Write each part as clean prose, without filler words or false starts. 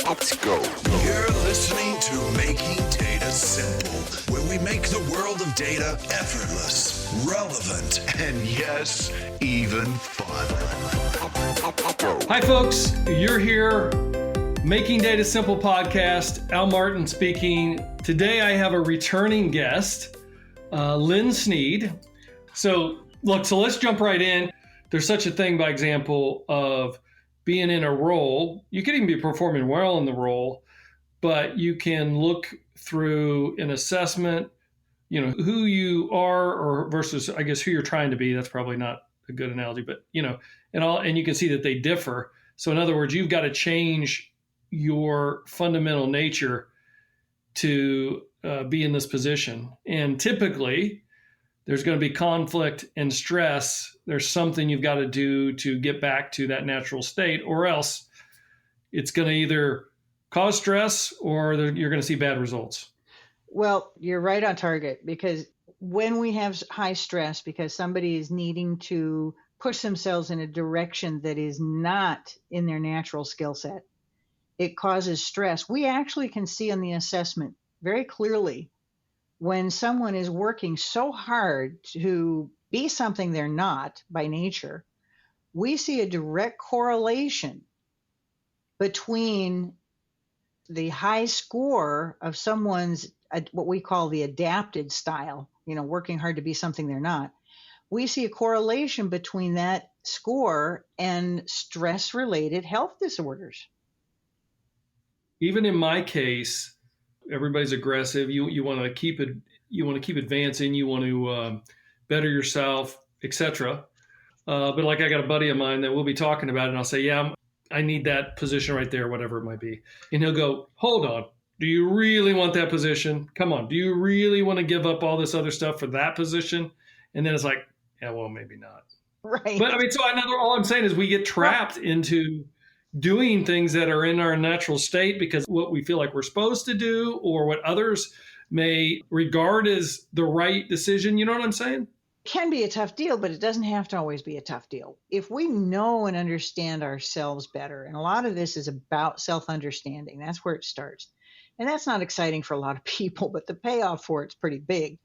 Let's go. You're listening to Making Data Simple, where we make the world of data effortless, relevant, and yes, even fun. Hi, folks. You're here, Making Data Simple podcast. Al Martin speaking. Today I have a returning guest, Lynne Snead. So let's jump right in. There's such a thing, by example, of being in a role. You could even be performing well in the role, but you can look through an assessment, who you are or versus, I guess, who you're trying to be. That's probably not a good analogy, but, and you can see that they differ. So in other words, you've got to change your fundamental nature to be in this position. And typically, there's going to be conflict and stress. There's something you've got to do to get back to that natural state, or else it's going to either cause stress or you're going to see bad results. Well, you're right on target, because when we have high stress because somebody is needing to push themselves in a direction that is not in their natural skill set, it causes stress. We actually can see on the assessment very clearly when someone is working so hard to be something they're not by nature. We see a direct correlation between the high score of someone's, what we call the adapted style, working hard to be something they're not. We see a correlation between that score and stress-related health disorders. Even in my case, everybody's aggressive. You want to keep it. You want to keep advancing. You want to better yourself, etc. But like I got a buddy of mine that we'll be talking about it, and I'll say, "Yeah, I need that position right there, whatever it might be." And he'll go, "Hold on. Do you really want that position? Come on. Do you really want to give up all this other stuff for that position?" And then it's like, "Yeah, well, maybe not." Right. But I mean, all I'm saying is we get trapped into doing things that are in our natural state because what we feel like we're supposed to do or what others may regard as the right decision. You know what I'm saying? It can be a tough deal, but it doesn't have to always be a tough deal. If we know and understand ourselves better, and a lot of this is about self-understanding, that's where it starts. And that's not exciting for a lot of people, but the payoff for it's pretty big.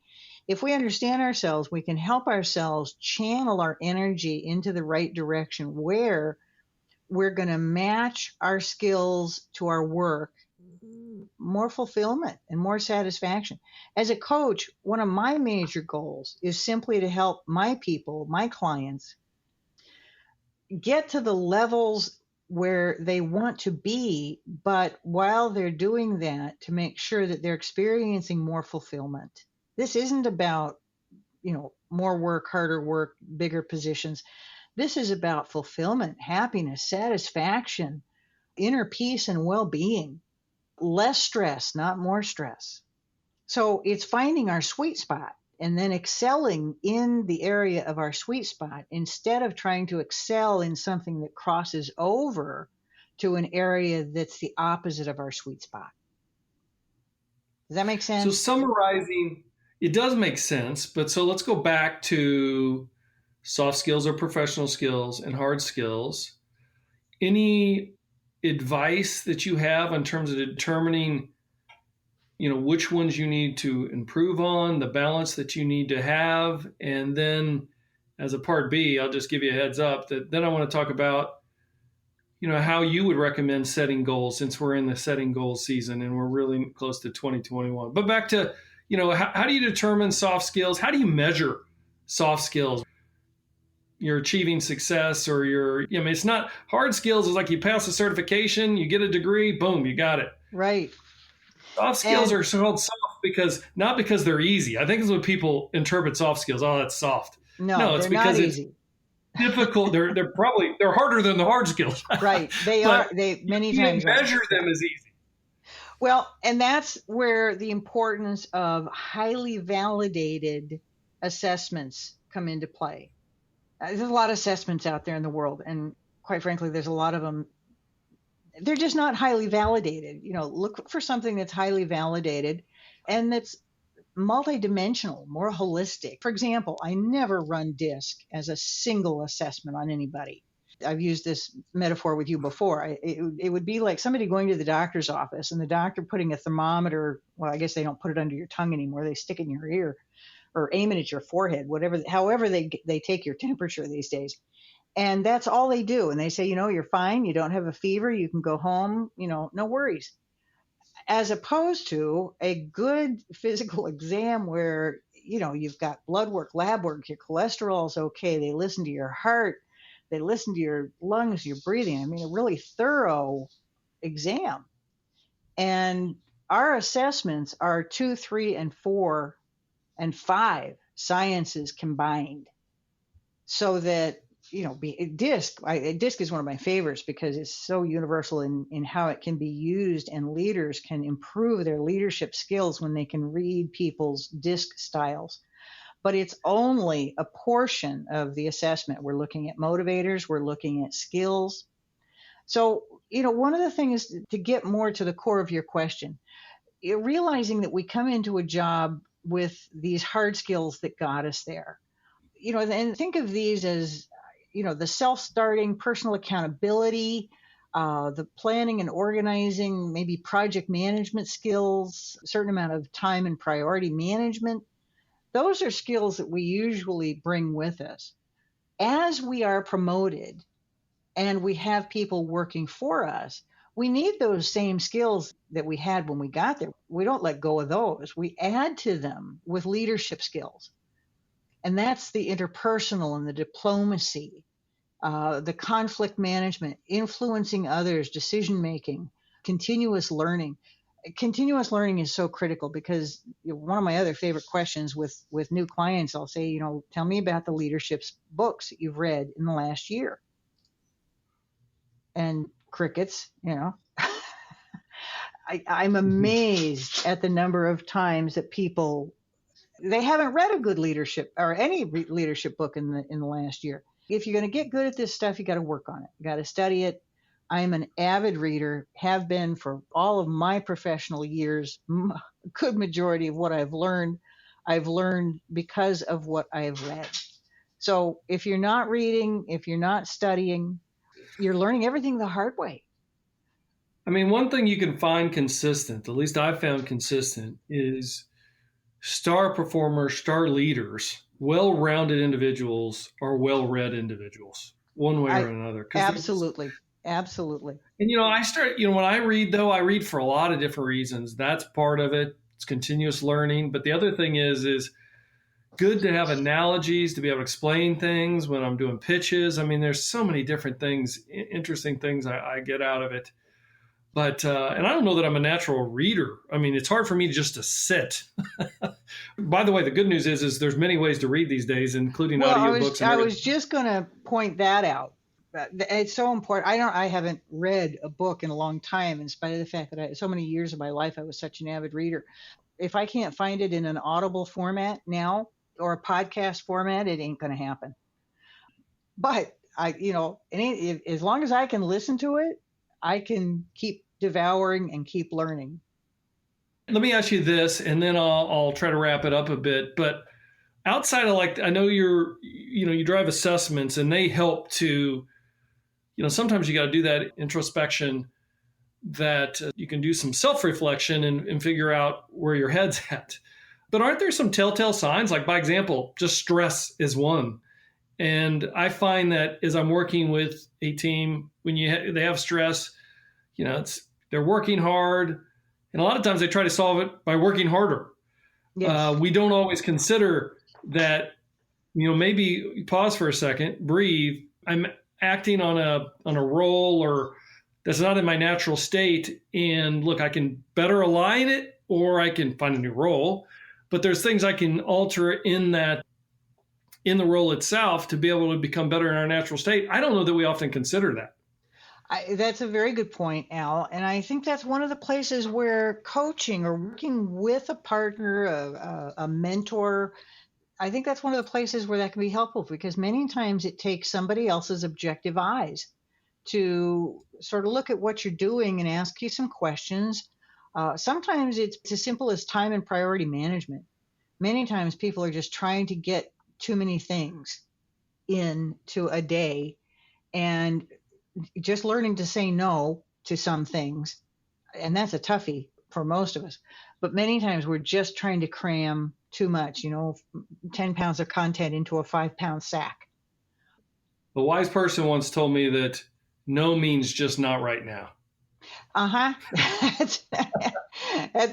If we understand ourselves, we can help ourselves channel our energy into the right direction where we're going to match our skills to our work, more fulfillment and more satisfaction. As a coach, one of my major goals is simply to help my people, my clients, get to the levels where they want to be, but while they're doing that, to make sure that they're experiencing more fulfillment. This isn't about, more work, harder work, bigger positions. This is about fulfillment, happiness, satisfaction, inner peace, and well-being. Less stress, not more stress. So it's finding our sweet spot and then excelling in the area of our sweet spot instead of trying to excel in something that crosses over to an area that's the opposite of our sweet spot. Does that make sense? So summarizing, it does make sense. But so let's go back to soft skills or professional skills and hard skills. Any advice that you have in terms of determining, which ones you need to improve on, the balance that you need to have? And then as a part B, I'll just give you a heads up that then I want to talk about, how you would recommend setting goals, since we're in the setting goals season and we're really close to 2021. But back to, how do you determine soft skills? How do you measure soft skills? You're achieving success or it's not hard skills. Is like you pass a certification, you get a degree, boom, you got it. Right. Soft skills are called soft not because they're easy. I think it's what people interpret soft skills. Oh, that's soft. No, it's because it's difficult. They're harder than the hard skills. Right. They many times measure them as easy. Well, and that's where the importance of highly validated assessments come into play. There's a lot of assessments out there in the world, and quite frankly, there's a lot of them. They're just not highly validated. Look for something that's highly validated and that's multidimensional, more holistic. For example, I never run DISC as a single assessment on anybody. I've used this metaphor with you before. It would be like somebody going to the doctor's office and the doctor putting a thermometer. Well, I guess they don't put it under your tongue anymore. They stick it in your ear or aim it at your forehead, however they take your temperature these days. And that's all they do. And they say, you're fine. You don't have a fever. You can go home. No worries. As opposed to a good physical exam where, you've got blood work, lab work, your cholesterol's okay. They listen to your heart. They listen to your lungs, your breathing. I mean, a really thorough exam. And our assessments are 2, 3, and 4, and 5 sciences combined. So that, DISC is one of my favorites because it's so universal in how it can be used, and leaders can improve their leadership skills when they can read people's DISC styles. But it's only a portion of the assessment. We're looking at motivators, we're looking at skills. So, one of the things to get more to the core of your question, realizing that we come into a job with these hard skills that got us there. And think of these as, the self-starting, personal accountability, the planning and organizing, maybe project management skills, a certain amount of time and priority management. Those are skills that we usually bring with us. As we are promoted and we have people working for us, we need those same skills that we had when we got there. We don't let go of those. We add to them with leadership skills. And that's the interpersonal and the diplomacy, the conflict management, influencing others, decision-making, continuous learning. Continuous learning is so critical because one of my other favorite questions with new clients, I'll say, tell me about the leadership books that you've read in the last year. And crickets, I'm amazed at the number of times that people, they haven't read a good leadership or any leadership book in the last year. If you're going to get good at this stuff, you got to work on it. You got to study it. I'm an avid reader, have been for all of my professional years. A good majority of what I've learned because of what I've read. So if you're not reading, if you're not studying, you're learning everything the hard way. I mean, one thing you can find consistent, at least I've found consistent, is star performers, star leaders, well-rounded individuals are well-read individuals, one way or another. Absolutely. Absolutely. And, when I read, though, I read for a lot of different reasons. That's part of it. It's continuous learning. But the other thing is good to have analogies, to be able to explain things when I'm doing pitches. I mean, there's so many different things, interesting things I get out of it. But, and I don't know that I'm a natural reader. I mean, it's hard for me just to sit. By the way, the good news is there's many ways to read these days, including audiobooks. I was just going to point that out. It's so important. I haven't read a book in a long time, in spite of the fact that so many years of my life I was such an avid reader. If I can't find it in an audible format now or a podcast format, it ain't going to happen. But as long as I can listen to it, I can keep devouring and keep learning. Let me ask you this, and then I'll try to wrap it up a bit. But outside of I know you drive assessments, and they help to. Sometimes you got to do that introspection that you can do some self-reflection and figure out where your head's at. But aren't there some telltale signs? Like, by example, just stress is one. And I find that as I'm working with a team, when they have stress, they're working hard. And a lot of times they try to solve it by working harder. Yes. We don't always consider that, maybe pause for a second, breathe. I'm acting on a role or that's not in my natural state. And look, I can better align it or I can find a new role. But there's things I can alter in the role itself to be able to become better in our natural state. I don't know that we often consider that. That's a very good point, Al. And I think that's one of the places where coaching or working with a partner, a mentor, I think that's one of the places where that can be helpful, because many times it takes somebody else's objective eyes to sort of look at what you're doing and ask you some questions. Sometimes it's as simple as time and priority management. Many times people are just trying to get too many things into a day, And just learning to say no to some things, and that's a toughie for most of us. But many times we're just trying to cram too much, 10 pounds of content into a 5-pound sack. A wise person once told me that no means just not right now. Uh-huh.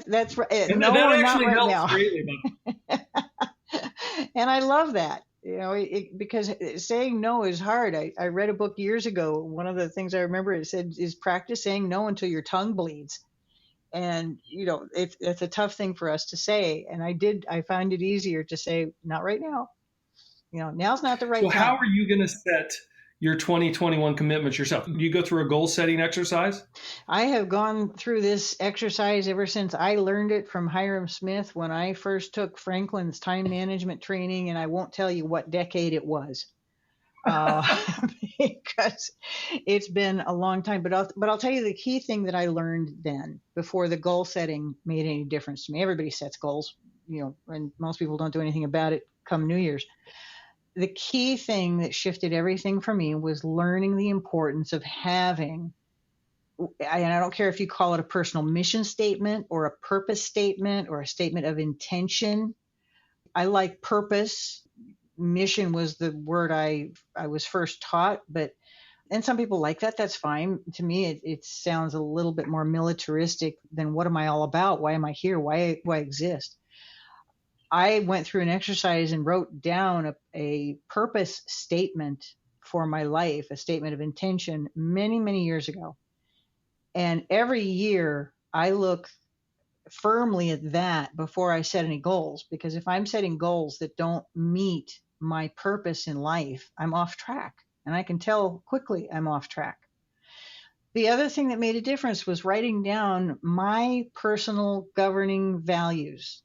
that's right. And no, that or not actually right helps now. greatly. And I love that, because saying no is hard. I read a book years ago. One of the things I remember, it said, is practice saying no until your tongue bleeds. And, it's a tough thing for us to say. And I find it easier to say, not right now. Now's not the right So time. how are you going to set your 2021 commitments yourself? Do you go through a goal setting exercise? I have gone through this exercise ever since I learned it from Hiram Smith when I first took Franklin's time management training, and I won't tell you what decade it was, because it's been a long time. But I'll tell you the key thing that I learned then, before the goal setting made any difference to me. Everybody sets goals, and most people don't do anything about it come New Year's. The key thing that shifted everything for me was learning the importance of having, and I don't care if you call it a personal mission statement or a purpose statement or a statement of intention. I like purpose. Mission was the word I was first taught, and some people like that. That's fine. To me, it sounds a little bit more militaristic than what am I all about? Why am I here? Why do I exist? I went through an exercise and wrote down a purpose statement for my life, a statement of intention, many, many years ago. And every year I look firmly at that before I set any goals, because if I'm setting goals that don't meet my purpose in life, I'm off track, and I can tell quickly I'm off track. The other thing that made a difference was writing down my personal governing values.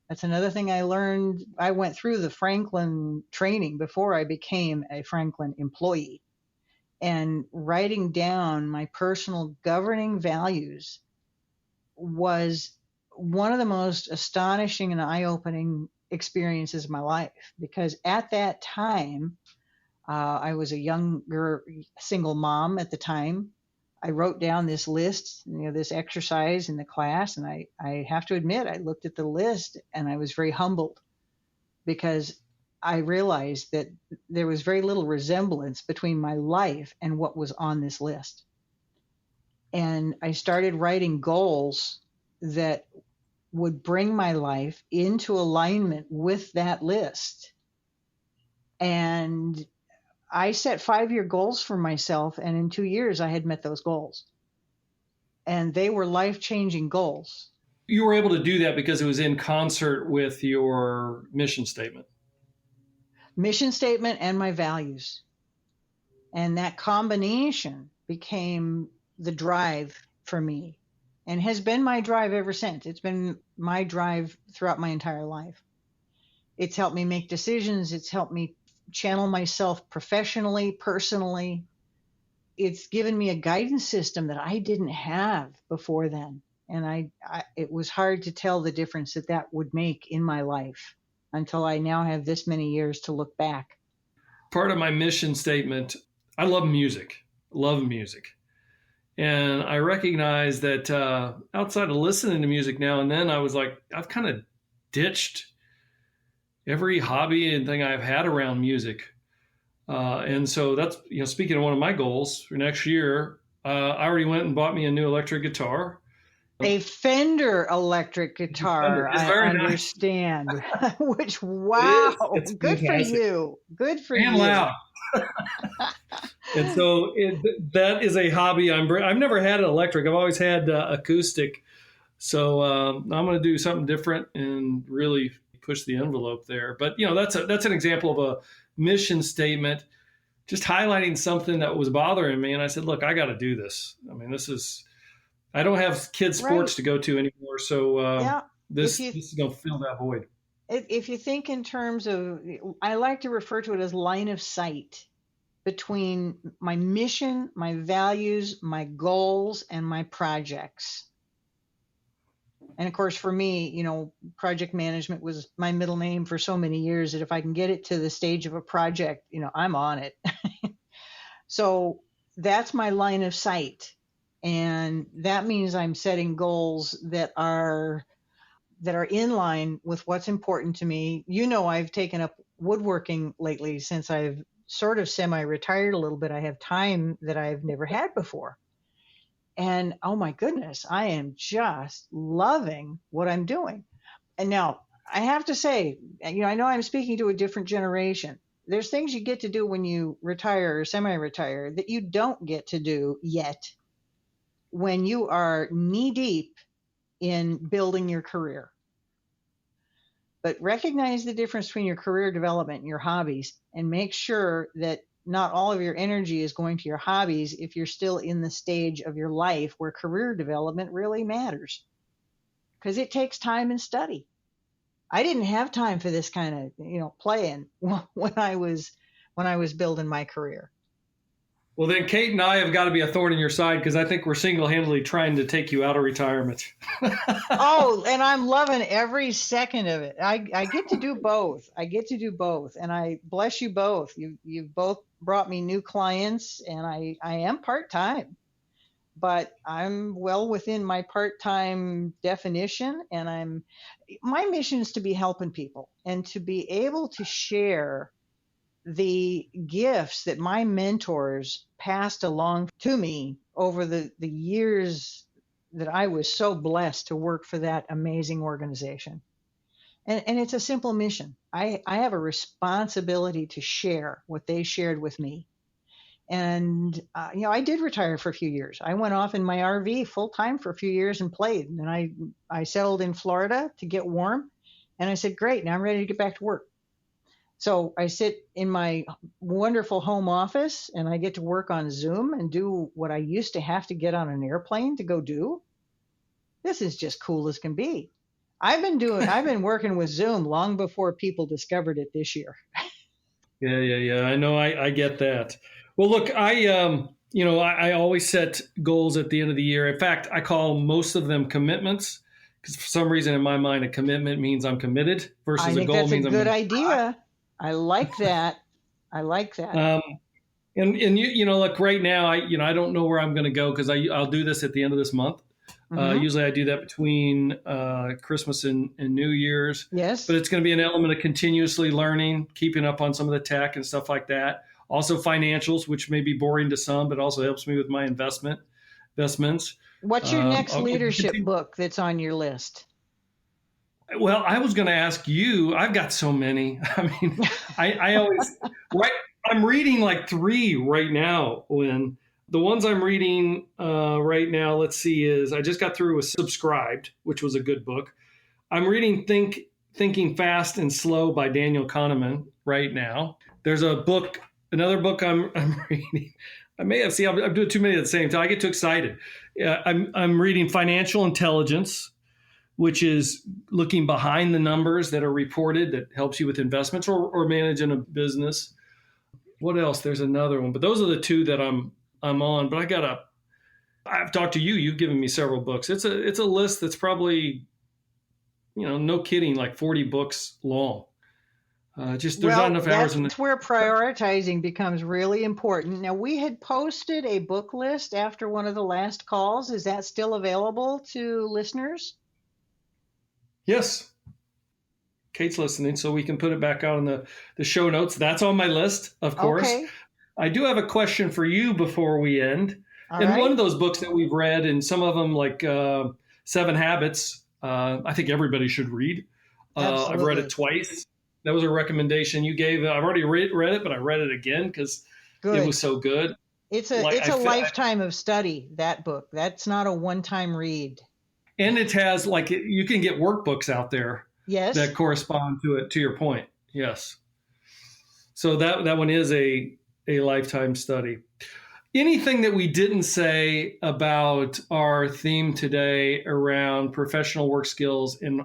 That's another thing I learned. I went through the Franklin training before I became a Franklin employee. And writing down my personal governing values was one of the most astonishing and eye-opening experiences of my life. Because at that time, I was a younger single mom at the time. I wrote down this list, this exercise in the class, and I have to admit, I looked at the list and I was very humbled, because I realized that there was very little resemblance between my life and what was on this list. And I started writing goals that would bring my life into alignment with that list. And I set 5-year goals for myself, and in 2 years I had met those goals. And they were life-changing goals. You were able to do that because it was in concert with your mission statement. Mission statement and my values. And that combination became the drive for me, and has been my drive ever since. It's been my drive throughout my entire life. It's helped me make decisions. It's helped me channel myself professionally, personally. It's given me a guidance system that I didn't have before then. And it was hard to tell the difference that would make in my life until I now have this many years to look back. Part of my mission statement, I love music. And I recognize that outside of listening to music now and then, I was like, I've kind of ditched every hobby and thing I've had around music. And so that's, speaking of one of my goals for next year, I already went and bought me a new electric guitar. A Fender electric guitar, I understand. Nice. Which, wow, it's good fantastic. For you. Good for and you. And loud. And so that is a hobby. I've never had an electric. I've always had acoustic. So I'm going to do something different and really push the envelope there. But that's an example of a mission statement, just highlighting something that was bothering me. And I said, look, I got to do this. I mean, I don't have kids sports to go to anymore. So this is going to fill that void. If you think in terms of, I like to refer to it as line of sight between my mission, my values, my goals, and my projects. And of course, for me, project management was my middle name for so many years that if I can get it to the stage of a project, I'm on it. So that's my line of sight. And that means I'm setting goals that are in line with what's important to me. I've taken up woodworking lately since I've sort of semi-retired a little bit. I have time that I've never had before. And oh my goodness, I am just loving what I'm doing. And now I have to say, I know I'm speaking to a different generation. There's things you get to do when you retire or semi-retire that you don't get to do yet when you are knee deep in building your career. But recognize the difference between your career development and your hobbies, and make sure that not all of your energy is going to your hobbies if you're still in the stage of your life where career development really matters, because it takes time and study. I didn't have time for this kind of playing when I was building my career. Well, then Kate and I have got to be a thorn in your side, because I think we're single-handedly trying to take you out of retirement. Oh, and I'm loving every second of it. I get to do both. And I bless you both. You've both brought me new clients, and I am part-time, but I'm well within my part-time definition. And my mission is to be helping people and to be able to share the gifts that my mentors passed along to me over the years that I was so blessed to work for that amazing organization. And it's a simple mission. I have a responsibility to share what they shared with me. And, I did retire for a few years. I went off in my RV full time for a few years and played. And I settled in Florida to get warm. And I said, great, now I'm ready to get back to work. So I sit in my wonderful home office and I get to work on Zoom and do what I used to have to get on an airplane to go do. This is just cool as can be. I've been working with Zoom long before people discovered it this year. Yeah. I know. I get that. Well, look, I always set goals at the end of the year. In fact, I call most of them commitments, because for some reason in my mind, a commitment means I'm committed versus a goal means I'm. I think that's a good idea. I like that. And look, right now, I don't know where I'm going to go, because I'll do this at the end of this month. Mm-hmm. Usually I do that between Christmas and New Year's. Yes. But it's going to be an element of continuously learning, keeping up on some of the tech and stuff like that. Also financials, which may be boring to some, but also helps me with my investments. What's your next leadership book that's on your list? Well, I was going to ask you. I've got so many. I mean, I always I'm reading like 3 right now. When the ones I'm reading right now, let's see, is I just got through with Subscribed, which was a good book. I'm reading Thinking Fast and Slow by Daniel Kahneman right now. There's another book I'm reading. I'm doing too many at the same time. I get too excited. I'm reading Financial Intelligence, which is looking behind the numbers that are reported, that helps you with investments or managing a business. What else? There's another one, but those are the 2 that I'm on. But I've talked to you. You've given me several books. It's a list that's probably, no kidding, like 40 books long. There's not enough hours in That's where prioritizing becomes really important. Now, we had posted a book list after one of the last calls. Is that still available to listeners? Yes. Kate's listening, so we can put it back out in the show notes. That's on my list, of course. Okay. I do have a question for you before we end. All and right. One of those books that we've read, and some of them like 7 Habits, I think everybody should read. I've read it twice. That was a recommendation you gave. I've already read it, but I read it again because it was so good. It's a lifetime of study, that book. That's not a one-time read. And it has, you can get workbooks out there. Yes. That correspond to it, to your point. Yes. So that one is a lifetime study. Anything that we didn't say about our theme today around professional work skills and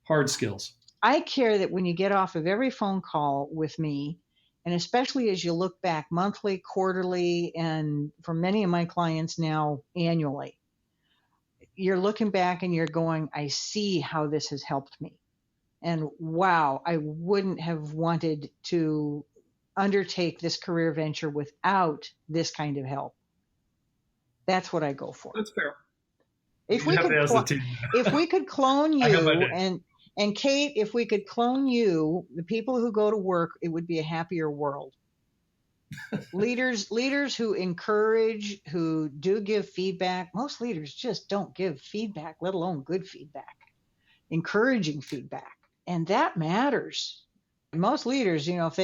hard skills? I care that when you get off of every phone call with me, and especially as you look back monthly, quarterly, and for many of my clients now annually, you're looking back and you're going, I see how this has helped me. And wow, I wouldn't have wanted to undertake this career venture without this kind of help. That's what I go for. That's fair. If we could clone you and Kate, if we could clone you, the people who go to work, it would be a happier world. Leaders who encourage, who do give feedback. Most leaders just don't give feedback, let alone good feedback, encouraging feedback. And that matters. Most leaders, if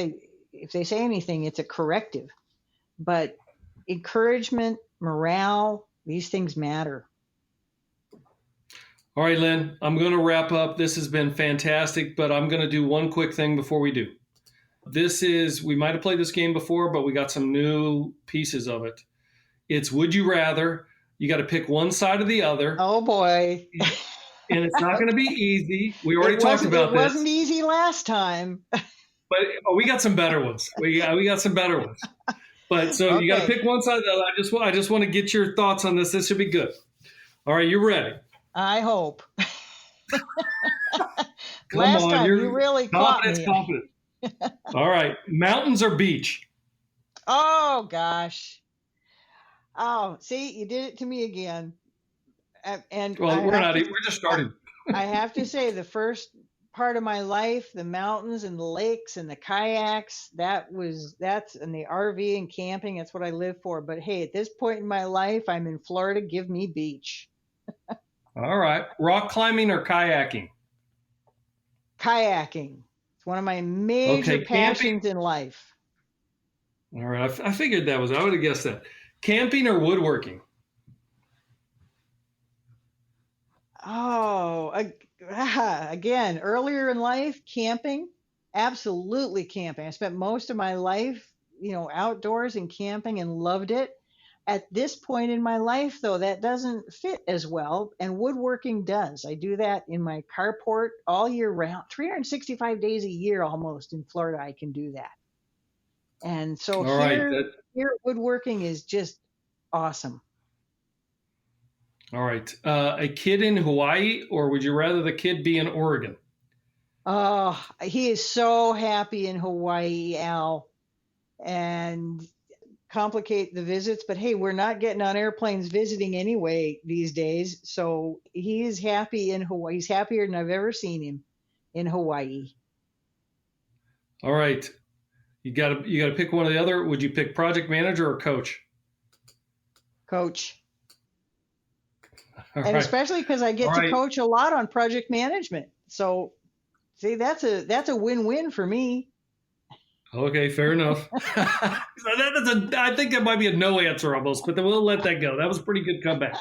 they say anything, it's a corrective. But encouragement, morale, these things matter. All right, Lynn, I'm going to wrap up. This has been fantastic, but I'm going to do one quick thing before we do. We might have played this game before, but we got some new pieces of it. It's Would You Rather. You got to pick one side or the other. Oh, boy. And it's not going to be easy. We already talked about this. It wasn't easy last time. But we got some better ones. We got some better ones. But so You got to pick one side or the other. I just want to get your thoughts on this. This should be good. All right, you ready? I hope. Last time you really caught me. Confident. All right. Mountains or beach? Oh, gosh. Oh, see, you did it to me again. And we're just starting. I have to say, the first part of my life, the mountains and the lakes and the kayaks, that's and the RV and camping. That's what I live for. But hey, at this point in my life, I'm in Florida. Give me beach. All right. Rock climbing or kayaking? Kayaking. It's one of my major passions in life. All right. I figured I would have guessed that. Camping or woodworking? Oh, again, earlier in life, camping. Absolutely camping. I spent most of my life, outdoors and camping and loved it. At this point in my life, though, that doesn't fit as well, and woodworking does. I do that in my carport all year round, 365 days a year almost in Florida. I can do that. And so here woodworking is just awesome. All right. A kid in Hawaii, or would you rather the kid be in Oregon? Oh, he is so happy in Hawaii, Al. And complicate the visits, but hey, we're not getting on airplanes visiting anyway these days. So he is happy in Hawaii. He's happier than I've ever seen him in Hawaii. All right. You got to pick one or the other. Would you pick project manager or coach? Coach. All and right. Especially because I get to coach a lot on project management. So see, that's a win-win for me. Okay, fair enough. I think that might be a no answer almost, but then we'll let that go. That was a pretty good comeback.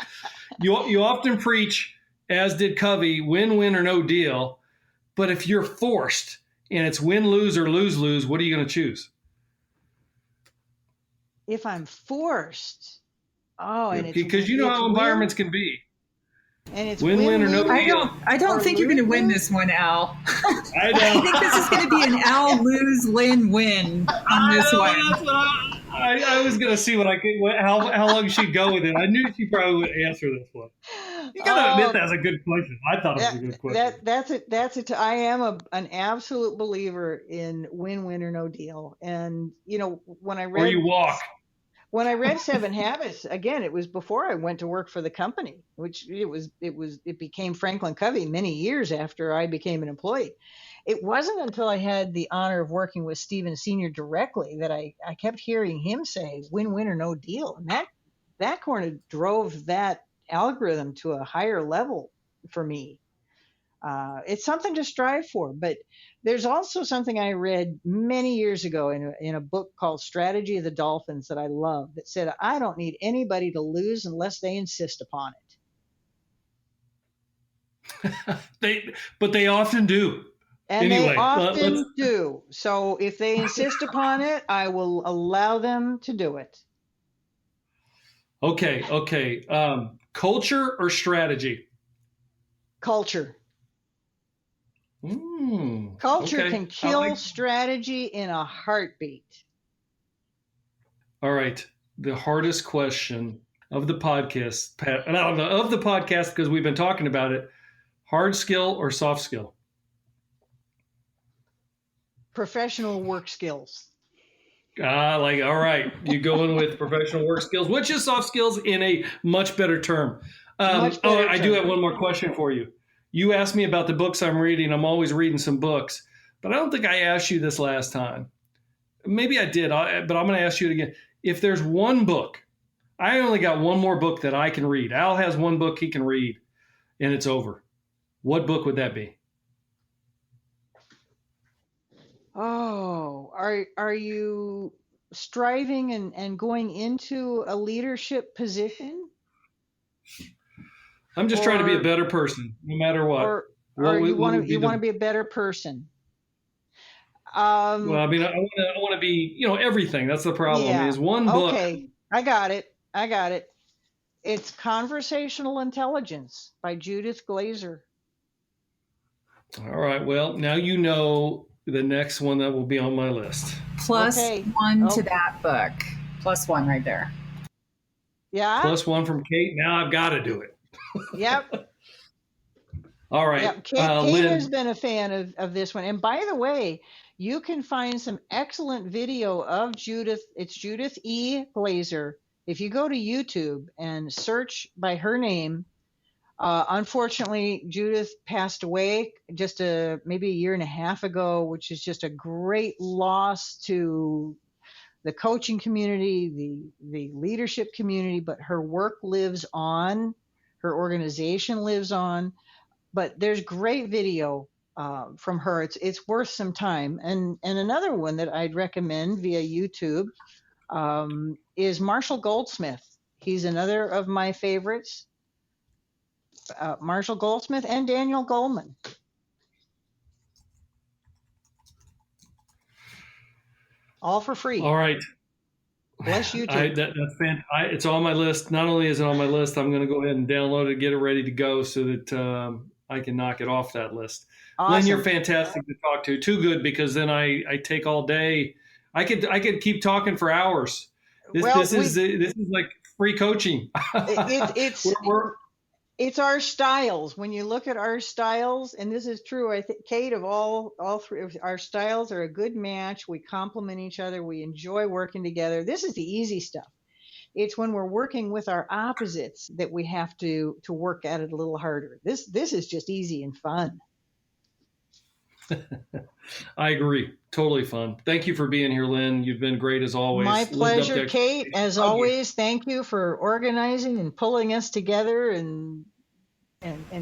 You often preach, as did Covey, win-win or no deal. But if you're forced and it's win-lose or lose-lose, what are you going to choose? If I'm forced, and it's because you know how environments can be. And it's win-win or no deal. I don't think you're going to win this one, Al. I know. I think this is going to be an Al lose, Lynn win on this one. I was going to see how long she'd go with it. I knew she probably would answer this one. You got to admit that's a good question. I thought it was a good question. That's it. I am an absolute believer in win-win or no deal. And when I read, or you walk. When I read 7 Habits, again, it was before I went to work for the company, which it became Franklin Covey many years after I became an employee. It wasn't until I had the honor of working with Stephen Sr. directly that I kept hearing him say win-win or no deal. And that kind of drove that algorithm to a higher level for me. It's something to strive for, but there's also something I read many years ago in a book called Strategy of the Dolphins that I love that said, I don't need anybody to lose unless they insist upon it. But they often do. And anyway, they often do. So if they insist upon it, I will allow them to do it. Okay. Culture or strategy? Culture. Culture can kill strategy in a heartbeat. All right. The hardest question of the podcast, because we've been talking about it. Hard skill or soft skill? Professional work skills. All right, you go in with professional work skills, which is soft skills in a much better term. I do have one more question for you. You asked me about the books I'm reading. I'm always reading some books, but I don't think I asked you this last time. Maybe I did, but I'm going to ask you it again. If there's one book, I only got one more book that I can read. Al has one book he can read, and it's over. What book would that be? Oh, are you striving and going into a leadership position? I'm just trying to be a better person, no matter what. Or you want to be a better person. Well, I mean, I want to be, everything. That's the problem. Yeah. Is one book. Okay, I got it. It's Conversational Intelligence by Judith Glaser. All right. Well, now you know the next one that will be on my list. Plus one to that book. Plus one right there. Yeah. Plus one from Kate. Now I've got to do it. Yep. All right. Yep. Kate has been a fan of this one. And by the way, you can find some excellent video of Judith. It's Judith E. Glaser. If you go to YouTube and search by her name, unfortunately, Judith passed away just maybe a year and a half ago, which is just a great loss to the coaching community, the leadership community, but her work lives on, her organization lives on. But there's great video from her. It's worth some time. And another one that I'd recommend via YouTube is Marshall Goldsmith. He's another of my favorites. Marshall Goldsmith and Daniel Goleman. All for free. All right. Bless YouTube. That's fantastic. It's on my list. Not only is it on my list, I'm going to go ahead and download it, get it ready to go so that I can knock it off that list. Awesome. Lynn, you're fantastic to talk to. Too good, because then I take all day. I could keep talking for hours. This is like free coaching. It's our styles. When you look at our styles, and this is true, I think, Kate, of all three, our styles are a good match. We complement each other. We enjoy working together. This is the easy stuff. It's when we're working with our opposites that we have to work at it a little harder. This is just easy and fun. I agree. Totally fun. Thank you for being here, Lynn. You've been great as always. My pleasure, Kate. As always, thank you for organizing and pulling us together and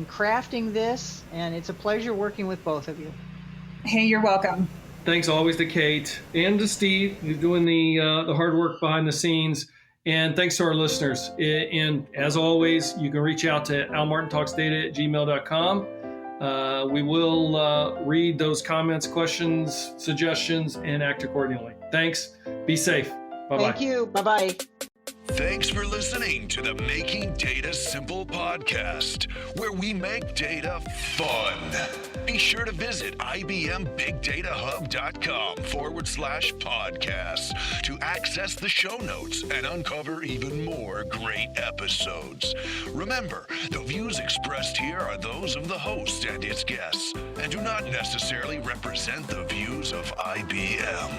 crafting this. And it's a pleasure working with both of you. Hey, you're welcome. Thanks always to Kate and to Steve, who's doing the hard work behind the scenes. And thanks to our listeners. And as always, you can reach out to almartintalksdata@gmail.com. We will read those comments, questions, suggestions, and act accordingly. Thanks. Be safe. Bye-bye. Thank you. Bye-bye. Thanks for listening to the Making Data Simple podcast, where we make data fun. Be sure to visit IBMBigDataHub.com/podcast to access the show notes and uncover even more great episodes. Remember, the views expressed here are those of the host and its guests, and do not necessarily represent the views of IBM.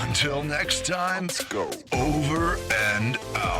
Until next time, let's go. Over and out.